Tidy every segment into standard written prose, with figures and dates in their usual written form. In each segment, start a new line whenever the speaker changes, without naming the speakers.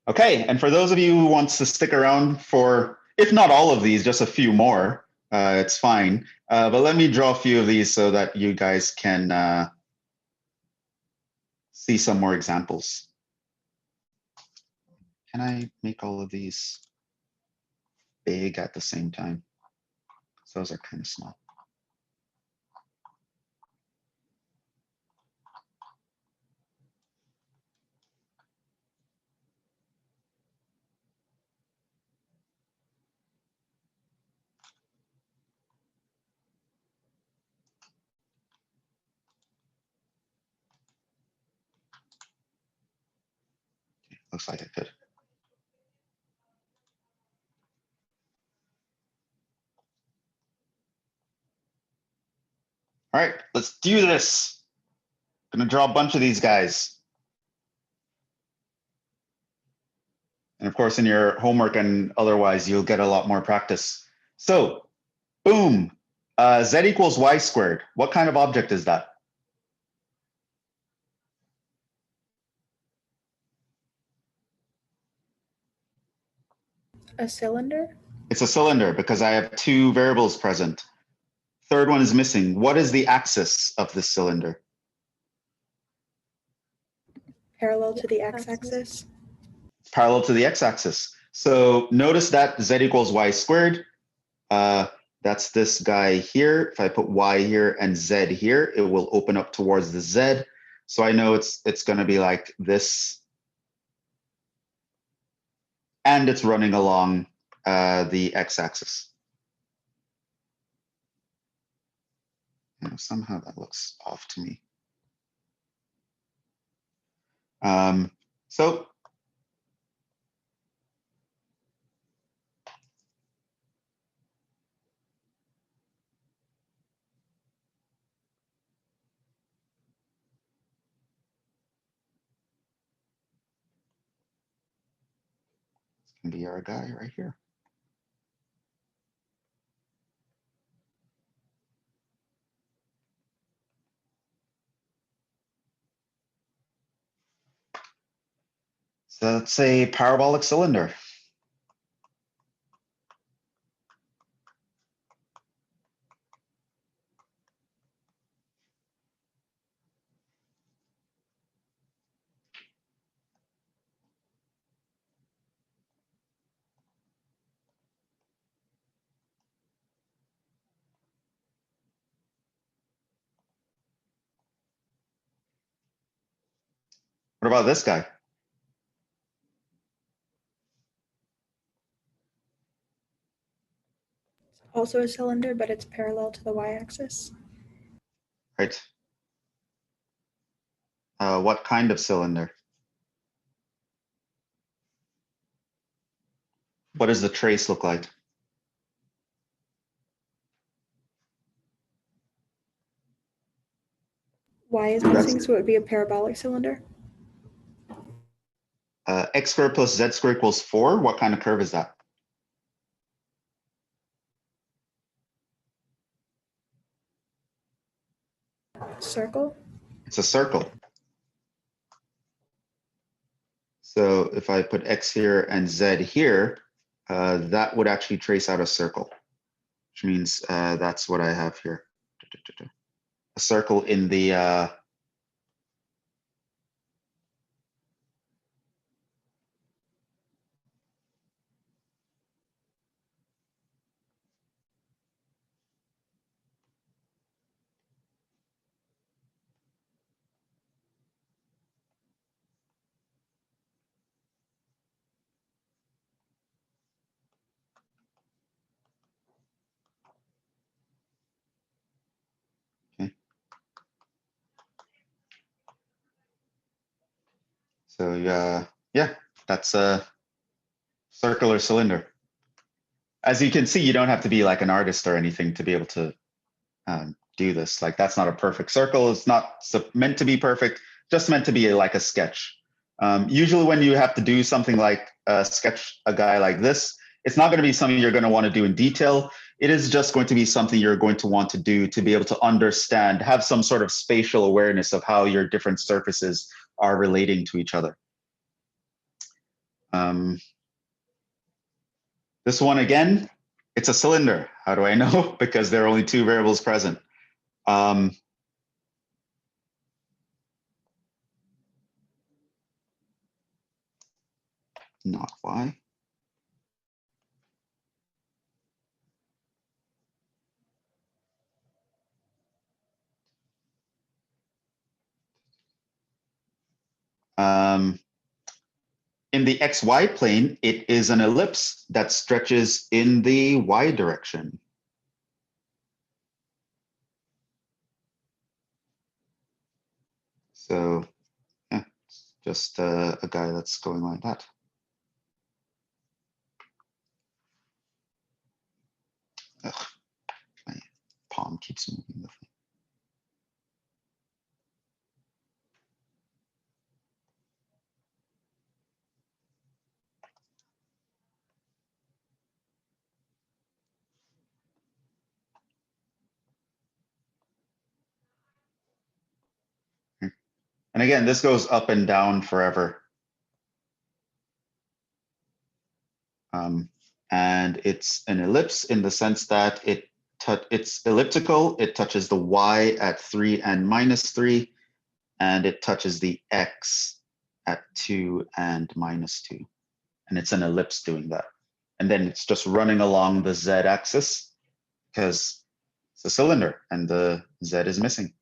Okay, and for those of you who wants to stick around for, if not all of these, just a few more, it's fine. But let me draw a few of these so that you guys can see some more examples. Can I make all of these big at the same time? Those are kind of small. Looks like I could. All right, let's do this. I'm gonna draw a bunch of these guys. And of course, in your homework and otherwise, you'll get a lot more practice. So, boom, z equals y squared. What kind of object is that?
A cylinder?
It's a cylinder because I have two variables present. Third one is missing. What is the axis of this cylinder?
Parallel to the x-axis?
Parallel to the x-axis. So notice that z equals y squared. That's this guy here. If I put y here and z here, it will open up towards the z. So I know it's going to be like this. And it's running along the x-axis. Somehow that looks off to me. So it's going to be our guy right here. So it's a parabolic cylinder. What about this guy?
Also a cylinder, but it's parallel to the y-axis.
Right. What kind of cylinder? What does the trace look like?
Y is missing, so it would be a parabolic cylinder.
X squared plus z squared equals 4. What kind of curve is that?
Circle?
It's a circle. So if I put x here and z here, that would actually trace out a circle, which means that's what I have here. A circle in the So yeah, that's a circular cylinder. As you can see, you don't have to be like an artist or anything to be able to do this. Like that's not a perfect circle. It's not meant to be perfect, just meant to be like a sketch. Usually when you have to do something like sketch a guy like this, it's not going to be something you're going to want to do in detail. It is just going to be something you're going to want to do to be able to understand, have some sort of spatial awareness of how your different surfaces are relating to each other. This one again, it's a cylinder. How do I know? Because there are only two variables present. Not y. In the xy plane, it is an ellipse that stretches in the y direction. So yeah, it's just a guy that's going like that. Ugh, my palm keeps moving the thing. And again, this goes up and down forever. And it's an ellipse in the sense that it's elliptical. It touches the y at 3 and -3, and it touches the x at 2 and -2. And it's an ellipse doing that. And then it's just running along the z-axis because it's a cylinder and the z is missing.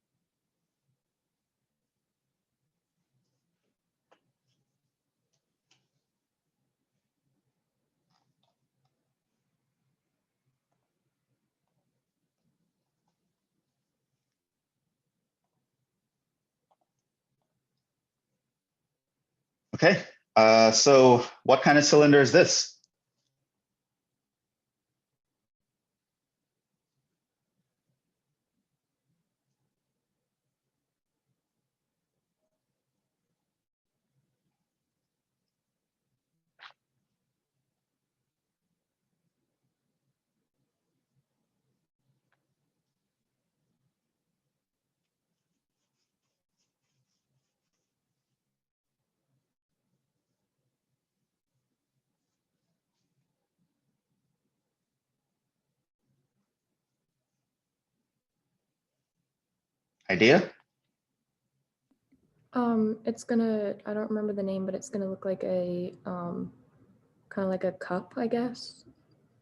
Okay, so what kind of cylinder is this? Idea?
It's gonna, I don't remember the name, but it's gonna look like a, kind of like a cup, I guess.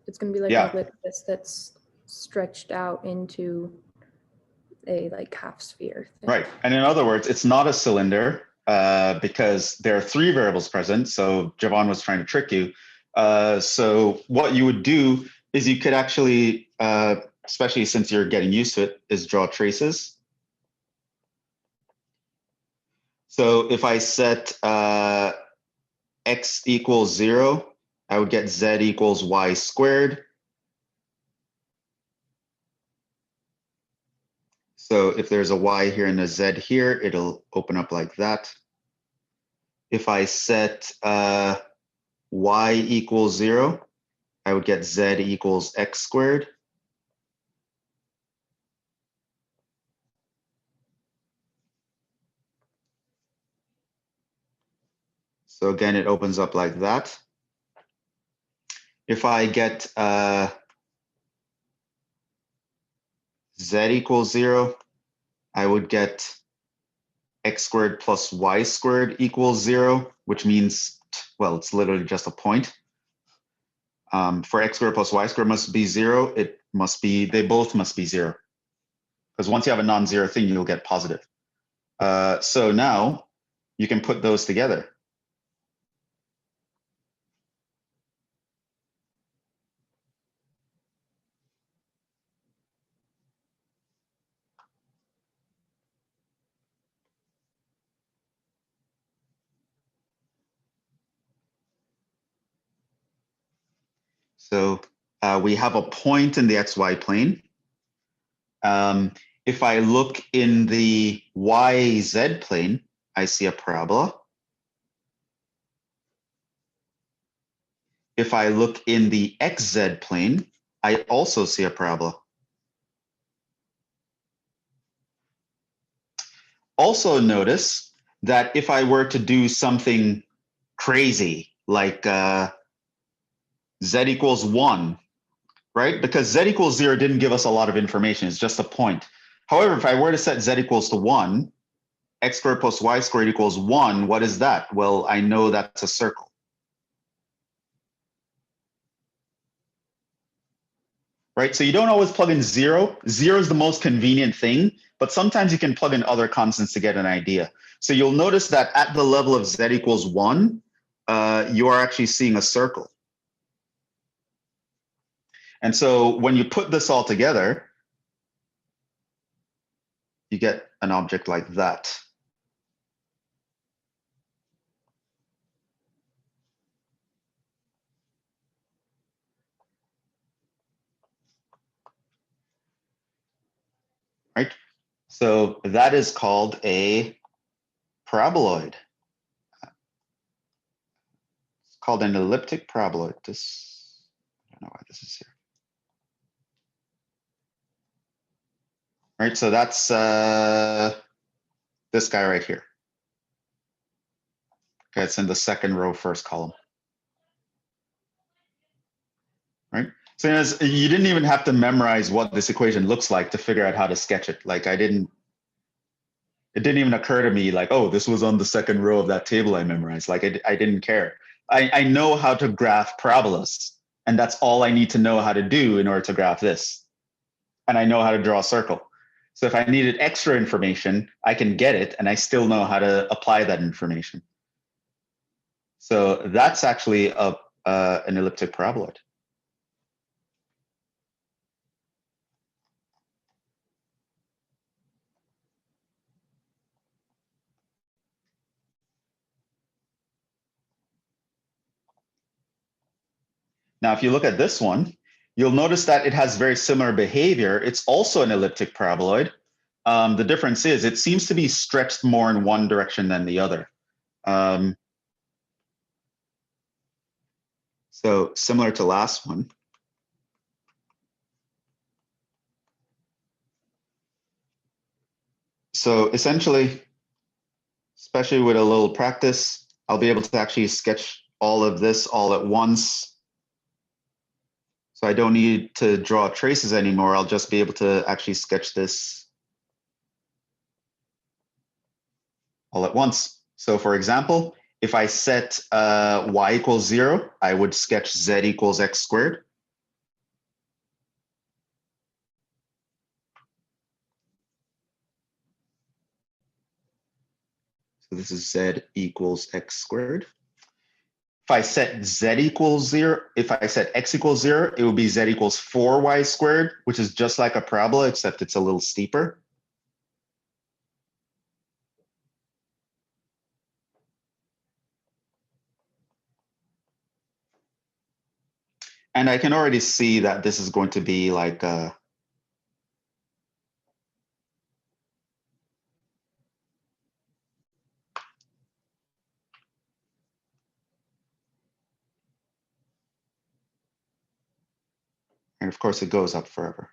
It's gonna be like
Yeah.
an ellipse that's stretched out into a like half sphere thing.
Right. And in other words, it's not a cylinder because there are three variables present. So Jhevon was trying to trick you. So what you would do is you could actually, especially since you're getting used to it, is draw traces. So if I set x equals 0, I would get z equals y squared. So if there's a y here and a z here, it'll open up like that. If I set y equals 0, I would get z equals x squared. So again, it opens up like that. If I get z equals 0, I would get x squared plus y squared equals 0, which means, well, it's literally just a point. For x squared plus y squared must be 0, it must be, they both must be 0. Because once you have a non-zero thing, you'll get positive. So now you can put those together. So we have a point in the xy plane. If I look in the yz plane, I see a parabola. If I look in the xz plane, I also see a parabola. Also notice that if I were to do something crazy, like z equals 1, right? Because z equals 0 didn't give us a lot of information. It's just a point. However, if I were to set z equals to 1, x squared plus y squared equals 1, what is that? Well, I know that's a circle. Right? So you don't always plug in 0. 0 is the most convenient thing, but sometimes you can plug in other constants to get an idea. So you'll notice that at the level of z equals 1, you are actually seeing a circle. And so when you put this all together, you get an object like that. Right? So that is called a paraboloid. It's called an elliptic paraboloid. I don't know why this is here. Right, so that's this guy right here. Okay, it's in the second row, first column. Right? So you didn't even have to memorize what this equation looks like to figure out how to sketch it. Like it didn't even occur to me like, oh, this was on the second row of that table I memorized. Like I didn't care. I know how to graph parabolas, and that's all I need to know how to do in order to graph this. And I know how to draw a circle. So if I needed extra information, I can get it, and I still know how to apply that information. So that's actually an elliptic paraboloid. Now, if you look at this one, you'll notice that it has very similar behavior. It's also an elliptic paraboloid. The difference is it seems to be stretched more in one direction than the other. So similar to last one. So essentially, especially with a little practice, I'll be able to actually sketch all of this all at once. So I don't need to draw traces anymore. I'll just be able to actually sketch this all at once. So for example, if I set y equals 0, I would sketch z equals x squared. So this is z equals x squared. If I set z equals 0, if I set x equals 0, it would be z equals 4y squared, which is just like a parabola, except it's a little steeper. And I can already see that this is going to be like a and of course it goes up forever.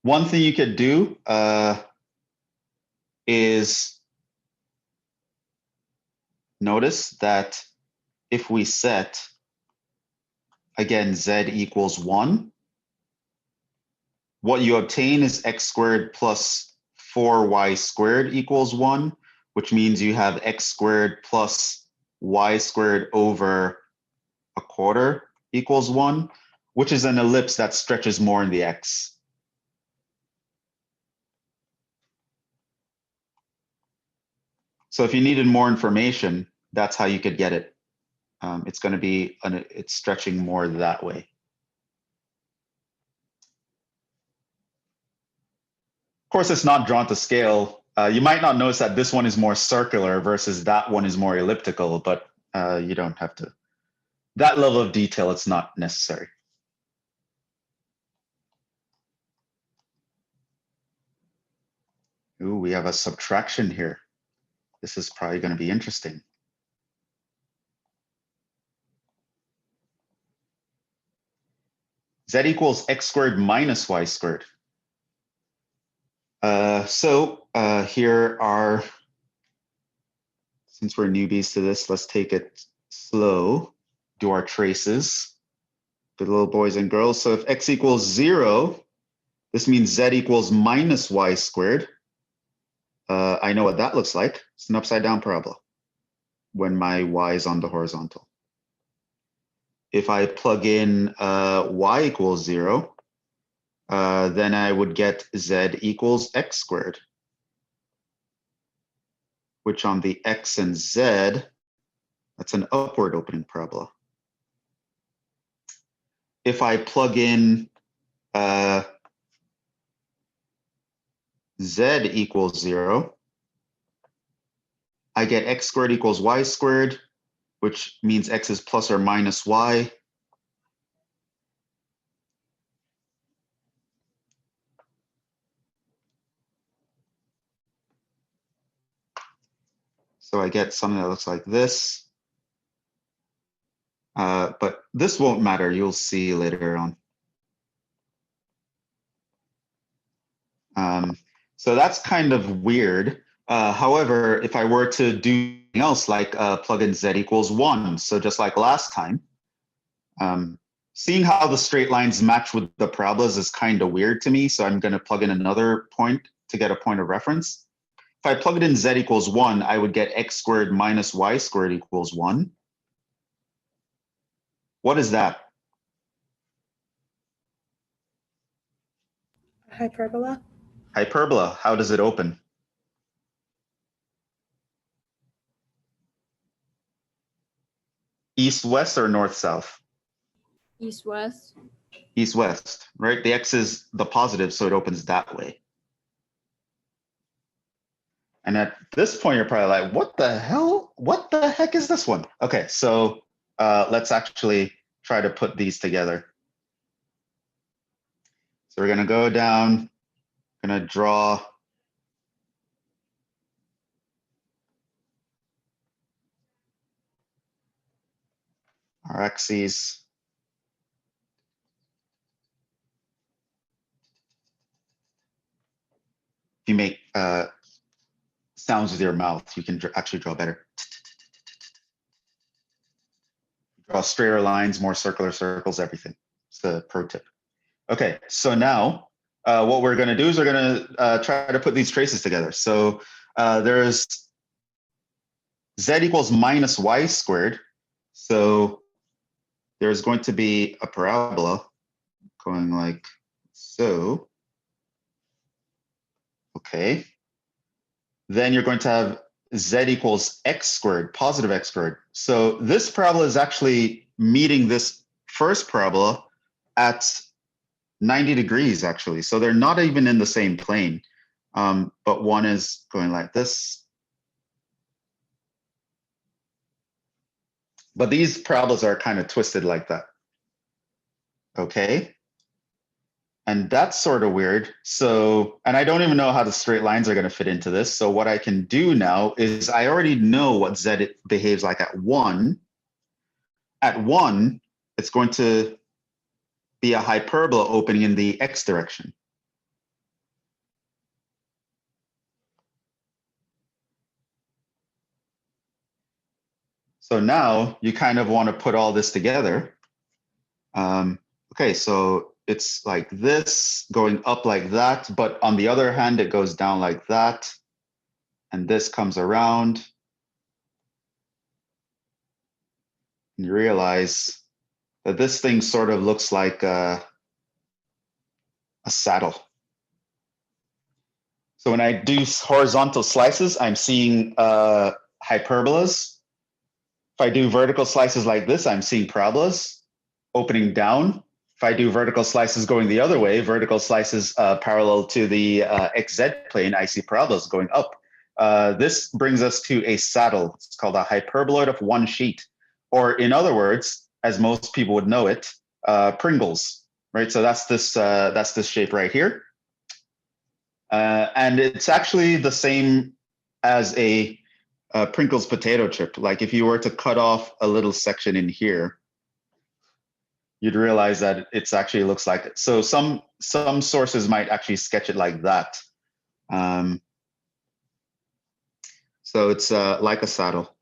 One thing you could do is notice that if we set, again, z equals 1, what you obtain is x squared plus 4y squared equals 1, which means you have x squared plus y squared over a quarter equals 1, which is an ellipse that stretches more in the x. So if you needed more information, that's how you could get it. It's going to be, it's stretching more that way. Of course, it's not drawn to scale. You might not notice that this one is more circular versus that one is more elliptical, but you don't have to. That level of detail, it's not necessary. Ooh, we have a subtraction here. This is probably going to be interesting. Z equals x squared minus y squared. Here are, since we're newbies to this, let's take it slow, do our traces, the little boys and girls. So if x equals 0, this means z equals minus y squared. I know what that looks like. It's an upside down parabola when my y is on the horizontal. If I plug in y equals 0, then I would get z equals x squared, which on the x and z, that's an upward opening parabola. If I plug in z equals 0, I get x squared equals y squared, which means x is plus or minus y. So I get something that looks like this. But this won't matter. You'll see later on. So that's kind of weird. However, if I were to do something else, like plug in z equals 1, so just like last time, seeing how the straight lines match with the parabolas is kind of weird to me. So I'm going to plug in another point to get a point of reference. If I plug it in z equals 1, I would get x squared minus y squared equals 1. What is that?
Hyperbola?
Hyperbola. How does it open? East-west or north-south?
East-west.
East-west, right? The x is the positive, so it opens that way. And at this point, you're probably like, what the hell? What the heck is this one? Okay, so let's actually try to put these together. So we're gonna go down, gonna draw our axes. If you make sounds with your mouth, you can actually draw better. Draw straighter lines, more circular circles, everything. It's the pro tip. Okay, so now what we're going to do is we're going to try to put these traces together. So there's z equals minus y squared. So there's going to be a parabola going like so. Okay. Then you're going to have z equals x squared, positive x squared. So this parabola is actually meeting this first parabola at 90 degrees, actually. So they're not even in the same plane, but one is going like this. But these parabolas are kind of twisted like that. Okay. And that's sort of weird. So, and I don't even know how the straight lines are going to fit into this. So what I can do now is I already know what z behaves like at 1. At 1, it's going to be a hyperbola opening in the x direction. So now you kind of want to put all this together. Okay, so it's like this going up like that, but on the other hand, it goes down like that. And this comes around. And you realize that this thing sort of looks like a saddle. So when I do horizontal slices, I'm seeing hyperbolas. If I do vertical slices like this, I'm seeing parabolas opening down. If I do vertical slices going the other way, vertical slices parallel to the XZ plane, I see parabolas going up. This brings us to a saddle. It's called a hyperboloid of one sheet. Or in other words, as most people would know it, Pringles, right? So that's this shape right here. And it's actually the same as a Pringles potato chip. Like if you were to cut off a little section in here, you'd realize that it's actually looks like it. So some sources might actually sketch it like that. So it's like a saddle.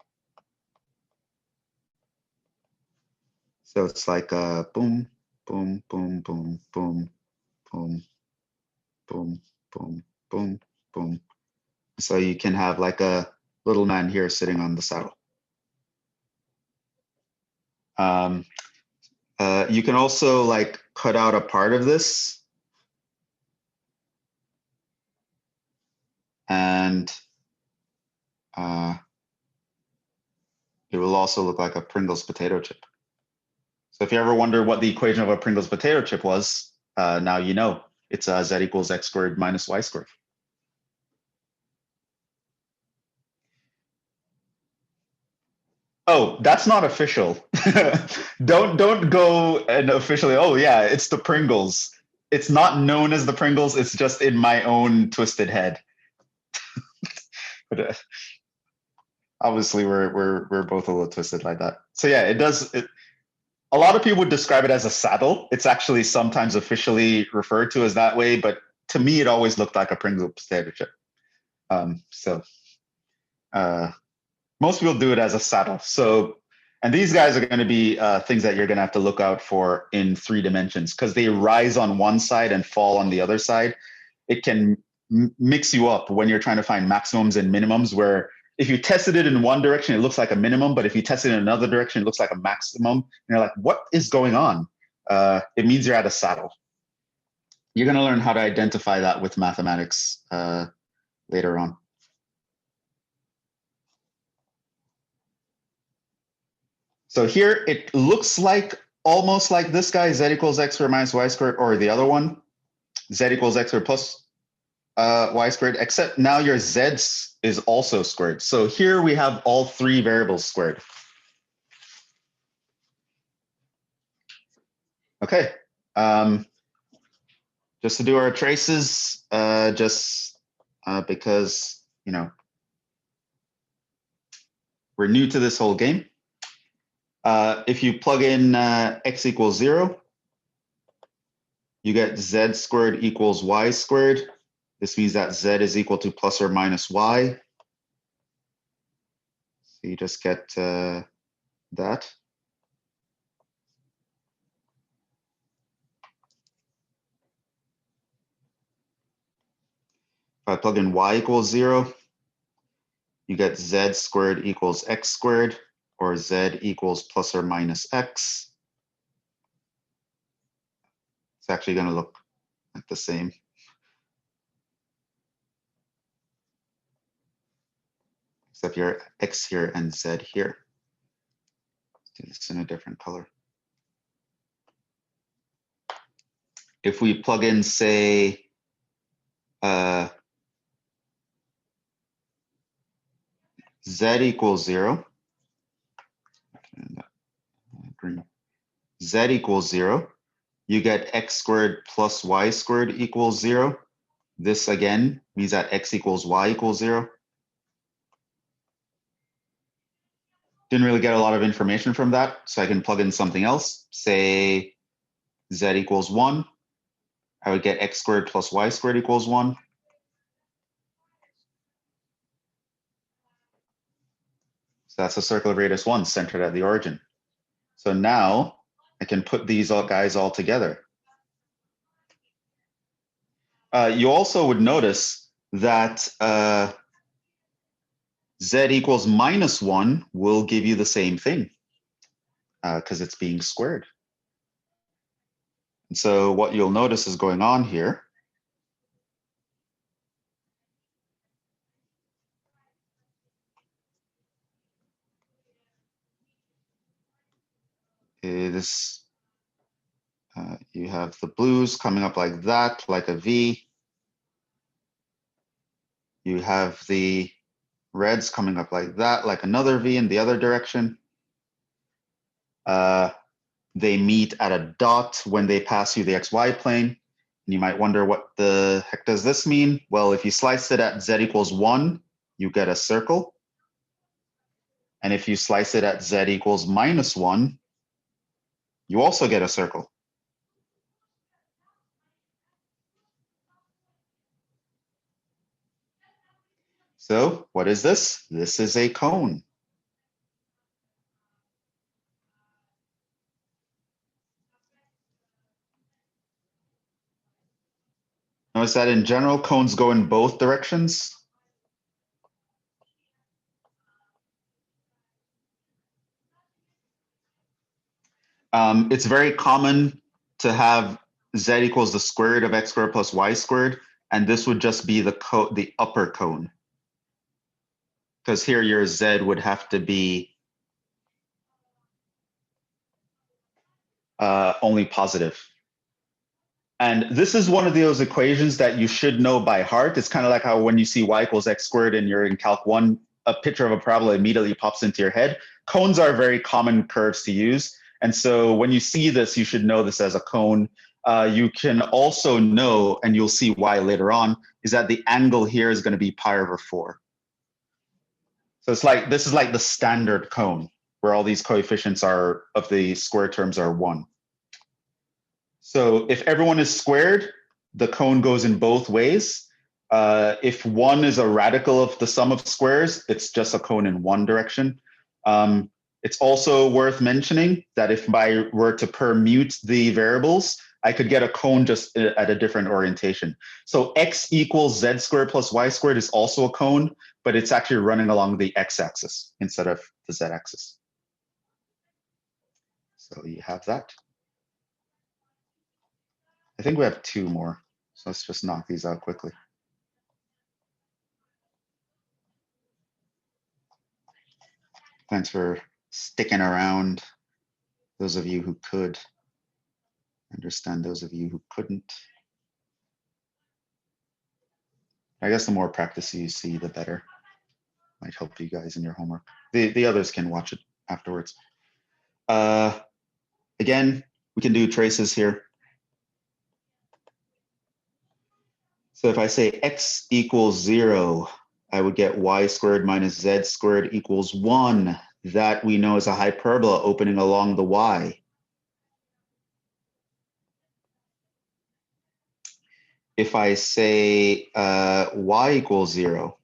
So it's like a boom, boom, boom, boom, boom, boom, boom, boom, boom, boom. So you can have like a little man here sitting on the saddle. You can also like cut out a part of this and it will also look like a Pringles potato chip. So if you ever wonder what the equation of a Pringles potato chip was, now you know. It's z equals x squared minus y squared. Oh, that's not official. Don't go and officially, oh yeah, it's the Pringles. It's not known as the Pringles, it's just in my own twisted head. But obviously we're both a little twisted like that. So yeah, a lot of people would describe it as a saddle. It's actually sometimes officially referred to as that way, but to me it always looked like a Pringles potato chip. Most people do it as a saddle. So, and these guys are going to be things that you're going to have to look out for in 3 dimensions because they rise on one side and fall on the other side. It can mix you up when you're trying to find maximums and minimums, where if you tested it in one direction, it looks like a minimum, but if you test it in another direction, it looks like a maximum. And you're like, what is going on? It means you're at a saddle. You're going to learn how to identify that with mathematics later on. So here it looks like almost like this guy, z equals x squared minus y squared, or the other one, z equals x squared plus y squared, except now your z is also squared. So here we have all 3 variables squared. Okay. Just to do our traces, because, you know, we're new to this whole game. If you plug in x equals 0, you get z squared equals y squared. This means that z is equal to plus or minus y. So you just get that. If I plug in y equals 0, you get z squared equals x squared, or z equals plus or minus x. It's actually going to look like the same. Except your x here and z here. Let's do this in a different color. If we plug in, say, z equals 0, z equals 0, you get x squared plus y squared equals 0. This again means that x equals y equals 0. Didn't really get a lot of information from that, so I can plug in something else. Say z equals 1. I would get x squared plus y squared equals 1. So that's a circle of radius 1 centered at the origin. So now I can put these guys all together. You also would notice that z equals minus 1 will give you the same thing because it's being squared. And so what you'll notice is going on here is you have the blues coming up like that, like a V. You have the reds coming up like that, like another V in the other direction. They meet at a dot when they pass you the XY plane. And you might wonder, what the heck does this mean? Well, if you slice it at z equals 1, you get a circle. And if you slice it at z equals minus 1, you also get a circle. So what is this? This is a cone. Notice that in general, cones go in both directions. It's very common to have z equals the square root of x squared plus y squared, and this would just be the upper cone. Because here your z would have to be only positive. And this is one of those equations that you should know by heart. It's kind of like how when you see y equals x squared and you're in Calc 1, a picture of a parabola immediately pops into your head. Cones are very common curves to use. And so when you see this, you should know this as a cone. You can also know, and you'll see why later on, is that the angle here is going to be pi over 4. So it's like, this is like the standard cone where all these coefficients are of the square terms are 1. So if everyone is squared, the cone goes in both ways. If 1 is a radical of the sum of squares, it's just a cone in one direction. It's also worth mentioning that if I were to permute the variables, I could get a cone just at a different orientation. So x equals z squared plus y squared is also a cone, but it's actually running along the x-axis instead of the z-axis. So you have that. I think we have 2 more, so let's just knock these out quickly. Thanks for sticking around, those of you who could. Understand those of you who couldn't. I guess the more practice you see, the better. Might help you guys in your homework. The others can watch it afterwards. Again, we can do traces here. So if I say x equals 0, I would get y squared minus z squared equals 1. That we know is a hyperbola opening along the y. If I say y equals 0,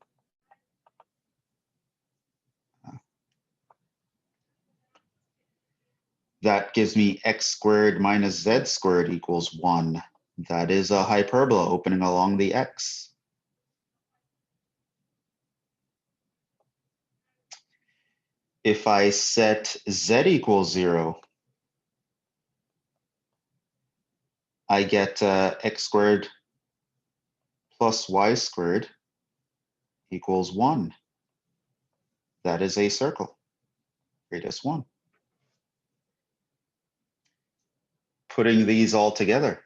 that gives me x squared minus z squared equals 1. That is a hyperbola opening along the x. If I set z equals 0, I get x squared plus y squared equals 1. That is a circle, radius 1. Putting these all together.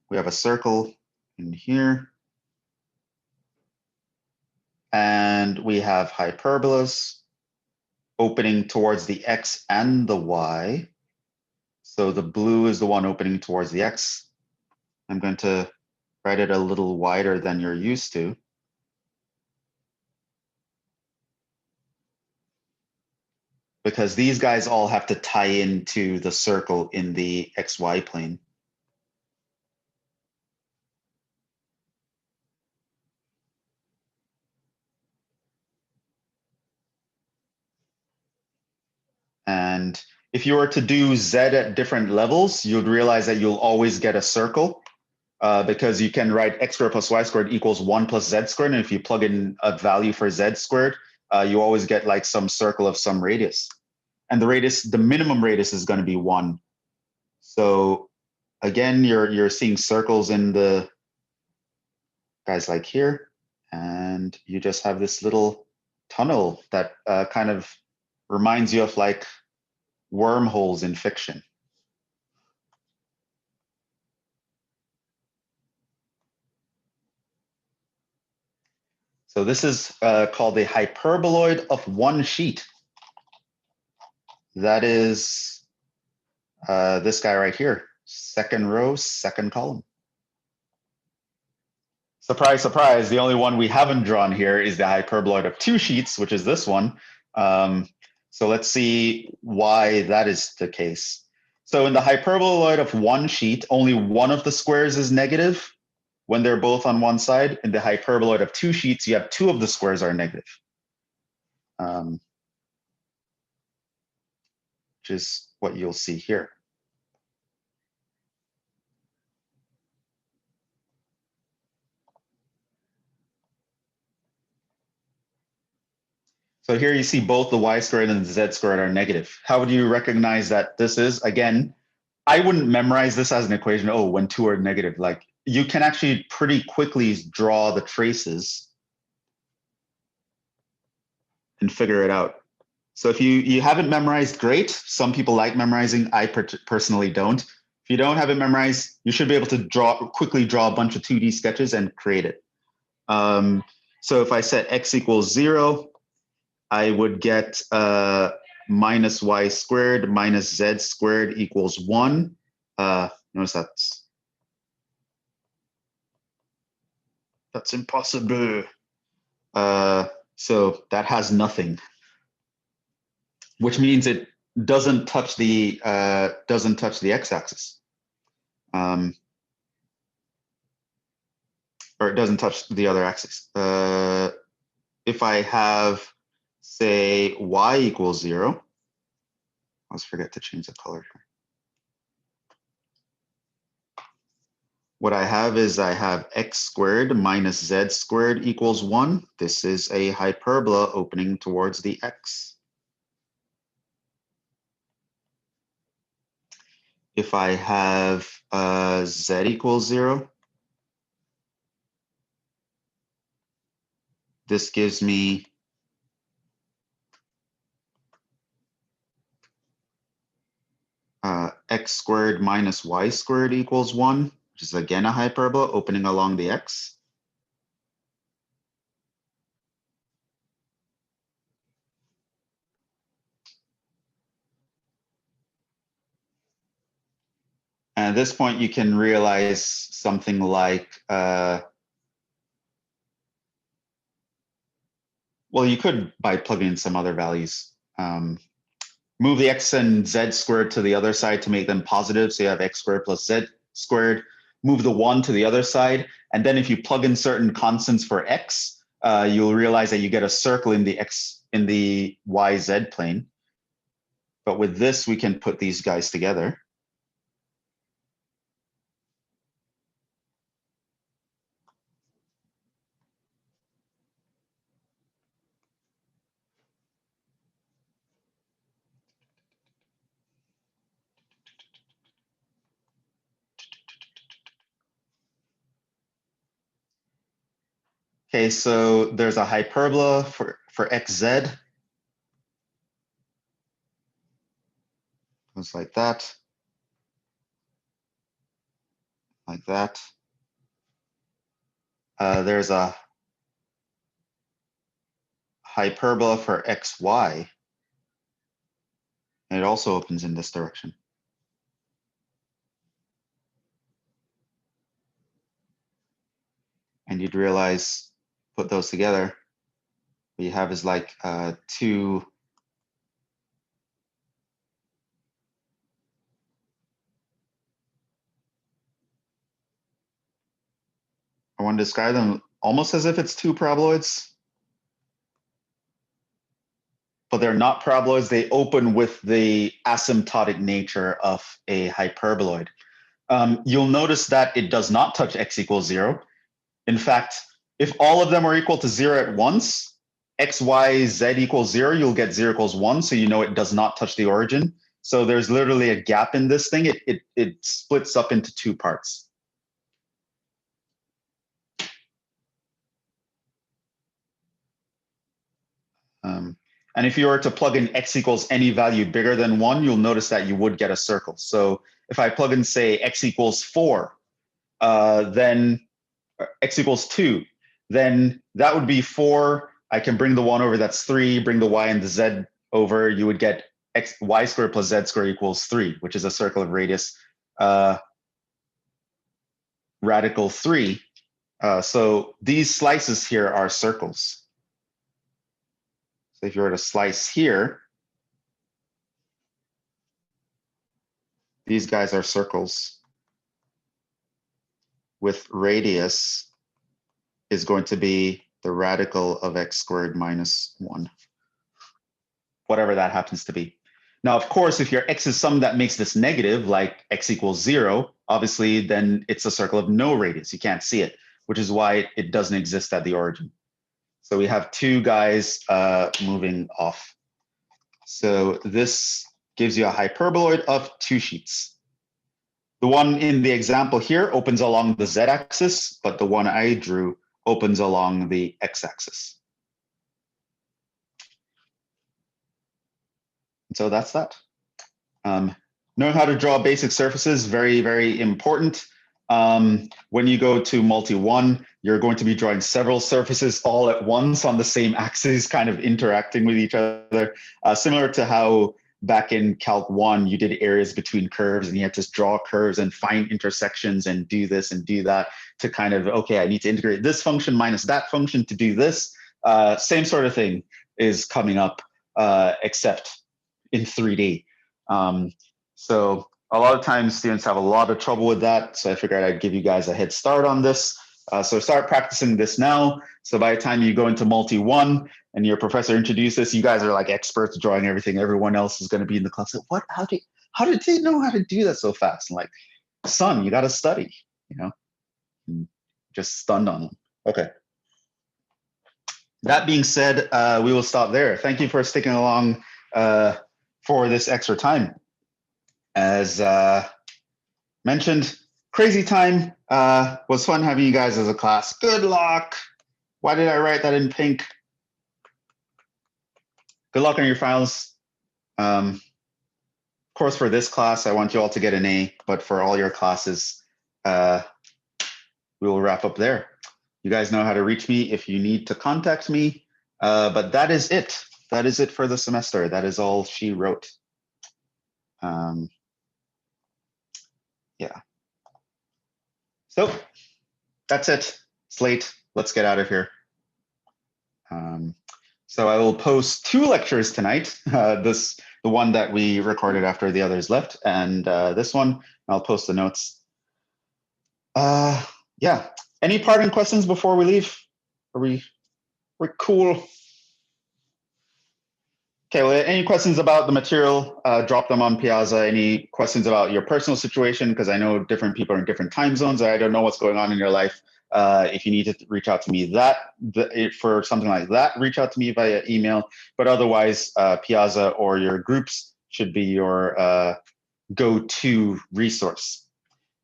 We have a circle in here. And we have hyperbolas opening towards the x and the y. So the blue is the one opening towards the x. I'm going to write it a little wider than you're used to. Because these guys all have to tie into the circle in the xy plane. And if you were to do z at different levels, you'd realize that you'll always get a circle because you can write x squared plus y squared equals 1 plus z squared. And if you plug in a value for z squared, you always get like some circle of some radius. And the radius, the minimum radius is going to be 1. So again, you're seeing circles in the guys like here, and you just have this little tunnel that kind of reminds you of like wormholes in fiction. So this is called a hyperboloid of one sheet. That is this guy right here, second row, second column. Surprise, surprise, the only one we haven't drawn here is the hyperboloid of two sheets, which is this one. So let's see why that is the case. So in the hyperboloid of one sheet, only one of the squares is negative when they're both on one side. In the hyperboloid of two sheets, you have two of the squares are negative. Which is what you'll see here. So here you see both the y squared and the z squared are negative. How would you recognize that this is? Again, I wouldn't memorize this as an equation. Oh, when two are negative, like you can actually pretty quickly draw the traces and figure it out. So if you haven't memorized, great. Some people like memorizing. I personally don't. If you don't have it memorized, you should be able to quickly draw a bunch of 2D sketches and create it. So if I set x equals 0, I would get minus y squared minus z squared equals 1. Notice that's impossible. So that has nothing, which means it doesn't touch the x-axis, or it doesn't touch the other axis. If I have, say, y equals 0, I always forget to change the color here. What I have is I have x squared minus z squared equals 1. This is a hyperbola opening towards the x. If I have z equals 0, this gives me x squared minus y squared equals 1, which is again a hyperbola opening along the x. And at this point, you can realize something like, well, you could by plugging in some other values. Move the x and z squared to the other side to make them positive. So you have x squared plus z squared. Move the 1 to the other side. And then if you plug in certain constants for x, you'll realize that you get a circle in the y-z plane. But with this, we can put these guys together. Okay, so there's a hyperbola for xz. Goes like that. Like that. There's a hyperbola for xy. And it also opens in this direction. And you'd realize, put those together, what you have is like two I want to describe them almost as if it's two paraboloids, but they're not paraboloids. They open with the asymptotic nature of a hyperboloid. You'll notice that it does not touch x equals 0. In fact, if all of them are equal to 0 at once, x, y, z equals 0, you'll get 0 equals 1. So you know it does not touch the origin. So there's literally a gap in this thing. It splits up into two parts. And if you were to plug in x equals any value bigger than 1, you'll notice that you would get a circle. So if I plug in, say, x equals 4, then x equals 2, then that would be 4. I can bring the 1 over, that's 3. Bring the y and the z over, you would get y squared plus z squared equals 3, which is a circle of radius radical 3. So these slices here are circles. So if you were to slice here, these guys are circles with radius is going to be the radical of x squared minus 1, whatever that happens to be. Now, of course, if your x is something that makes this negative, like x equals 0, obviously, then it's a circle of no radius. You can't see it, which is why it doesn't exist at the origin. So we have 2 guys moving off. So this gives you a hyperboloid of 2 sheets. The one in the example here opens along the z-axis, but the one I drew opens along the x-axis. So that's that. Knowing how to draw basic surfaces, very, very important. When you go to multi-1, you're going to be drawing several surfaces all at once on the same axis, kind of interacting with each other. Similar to how back in Calc 1, you did areas between curves and you had to draw curves and find intersections and do this and do that to kind of, okay, I need to integrate this function minus that function to do this. Same sort of thing is coming up, except in 3D. So a lot of times students have a lot of trouble with that. So I figured I'd give you guys a head start on this. So start practicing this now. So by the time you go into multi-1 and your professor introduces this, you guys are like experts drawing everything. Everyone else is going to be in the class. Like, what? How did they know how to do that so fast? And like, son, you got to study, you know, and just stunned on them. Okay. That being said, we will stop there. Thank you for sticking along for this extra time. As mentioned, crazy time. Was fun having you guys as a class. Good luck. Why did I write that in pink? Good luck on your finals. Of course, for this class, I want you all to get an A, but for all your classes, we will wrap up there. You guys know how to reach me if you need to contact me, but that is it. That is it for the semester. That is all she wrote. Yeah. So that's it. It's late. Let's get out of here. So I will post 2 lectures tonight. The one that we recorded after the others left, and this one. I'll post the notes. Yeah. Any parting questions before we leave? We're cool. Okay, well, any questions about the material, drop them on Piazza. Any questions about your personal situation? Because I know different people are in different time zones. I don't know what's going on in your life. If you need to reach out to me for something like that, reach out to me via email. But otherwise, Piazza or your groups should be your go-to resource.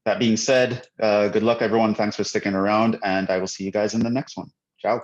That being said, good luck, everyone. Thanks for sticking around, and I will see you guys in the next one. Ciao.